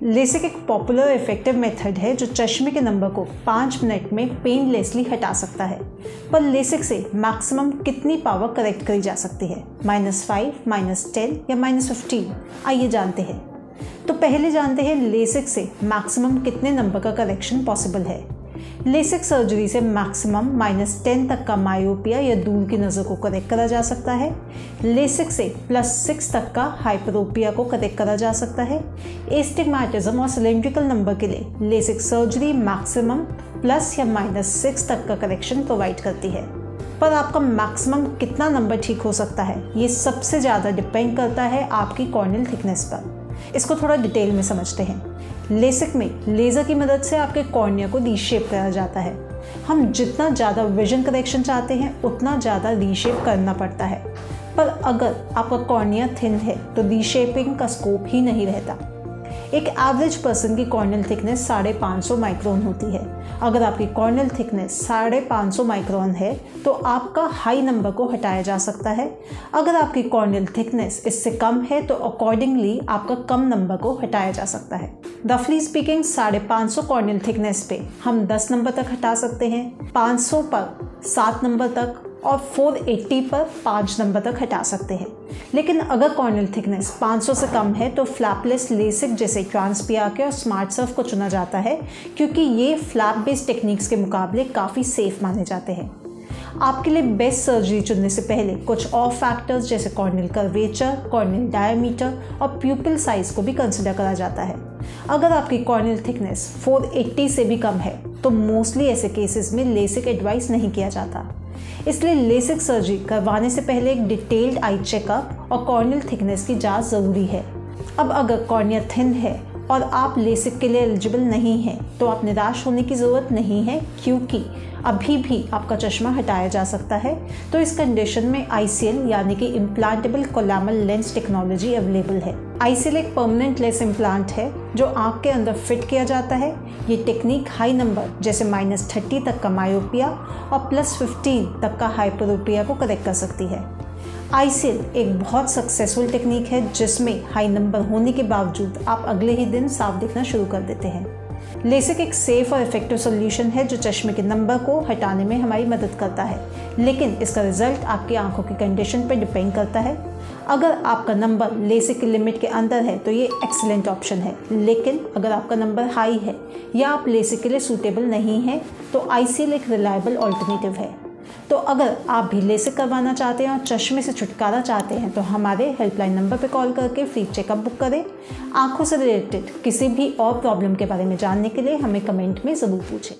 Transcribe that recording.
LASIK एक popular effective method है जो चश्मे के नंबर को 5 मिनट में पेनलेसली हटा सकता है। पर लेसिक से मैक्सिमम कितनी पावर करेक्ट करी जा सकती है? -5, -10 या -15? आइए जानते हैं। तो पहले जानते हैं लेसिक से मैक्सिमम कितने नंबर का करेक्शन पॉसिबल है। लेसिक सर्जरी से मैक्सिमम -10 तक का मायोपिया या दूर की नज़र को करेक्ट करा जा सकता है। लेसिक से +6 तक का हाइपरोपिया को करेक्ट करा जा सकता है। एस्टिग्मैटिज्म और सिलेंड्रिकल नंबर के लिए लेसिक सर्जरी मैक्सिमम प्लस या -6 तक का करेक्शन प्रोवाइड करती है। पर आपका मैक्सिमम कितना नंबर ठीक हो सकता है, ये सबसे ज़्यादा डिपेंड करता है आपकी कॉर्नियल थिकनेस पर। इसको थोड़ा डिटेल में समझते हैं। लेसिक में लेज़र की मदद से आपके कॉर्निया को रीशेप करा जाता है। हम जितना ज़्यादा विजन करेक्शन चाहते हैं उतना ज़्यादा रीशेप करना पड़ता है। पर अगर आपका कॉर्निया थिन है तो रीशेपिंग का स्कोप ही नहीं रहता। एक एवरेज पर्सन की कॉर्नियल थिकनेस 550 माइक्रोन होती है। अगर आपकी कॉर्नियल थिकनेस 550 माइक्रोन है तो आपका हाई नंबर को हटाया जा सकता है। अगर आपकी कॉर्नियल थिकनेस इससे कम है तो अकॉर्डिंगली आपका कम नंबर को हटाया जा सकता है। रफली स्पीकिंग 550 कॉर्नियल थिकनेस पे हम 10 नंबर तक हटा सकते हैं, 500 पर 7 नंबर तक और 480 पर 5 नंबर तक हटा सकते हैं। लेकिन अगर कॉर्नियल थिकनेस 500 से कम है तो फ्लैपलेस लेसिक जैसे ट्रांसपीआरके और स्मार्ट सर्फ को चुना जाता है, क्योंकि ये फ्लैप बेस्ड टेक्निक्स के मुकाबले काफ़ी सेफ माने जाते हैं। आपके लिए बेस्ट सर्जरी चुनने से पहले कुछ और फैक्टर्स जैसे कॉर्नियल कर्वेचर, कॉर्नियल डायमीटर और प्यूपिल साइज को भी कंसिडर करा जाता है। अगर आपकी कॉर्नियल थिकनेस 480 से भी कम है तो मोस्टली ऐसे केसेस में लेसिक एडवाइस नहीं किया जाता। इसलिए लेसिक सर्जरी करवाने से पहले एक डिटेल्ड आई चेकअप और कॉर्नियल थिकनेस की जांच ज़रूरी है। अब अगर कॉर्निया थिन है और आप लेसिक के लिए एलिजिबल नहीं हैं तो आप निराश होने की ज़रूरत नहीं है, क्योंकि अभी भी आपका चश्मा हटाया जा सकता है। तो इस कंडीशन में ICL यानी कि इम्प्लांटेबल कोलैमल लेंस टेक्नोलॉजी अवेलेबल है। ICL एक परमानेंट लेंस इम्प्लांट है जो आँख के अंदर फिट किया जाता है। ये टेक्निक हाई नंबर जैसे -30 तक का मायोपिया और +15 तक का हाइपरोपिया को करेक्ट कर सकती है। ICL एक बहुत सक्सेसफुल टेक्निक है जिसमें हाई नंबर होने के बावजूद आप अगले ही दिन साफ दिखना शुरू कर देते हैं। लेसिक एक सेफ और इफेक्टिव सॉल्यूशन है जो चश्मे के नंबर को हटाने में हमारी मदद करता है, लेकिन इसका रिजल्ट आपकी आंखों की कंडीशन पर डिपेंड करता है। अगर आपका नंबर लेसिक की लिमिट के अंदर है तो ये एक्सीलेंट ऑप्शन है, लेकिन अगर आपका नंबर हाई है या आप लेसिक के लिए सूटेबल नहीं हैं तो ICL एक रिलायबल ऑल्टरनेटिव है। तो अगर आप भी लेसिक करवाना चाहते हैं और चश्मे से छुटकारा चाहते हैं तो हमारे हेल्पलाइन नंबर पर कॉल करके फ्री चेकअप बुक करें। आंखों से रिलेटेड किसी भी और प्रॉब्लम के बारे में जानने के लिए हमें कमेंट में ज़रूर पूछें।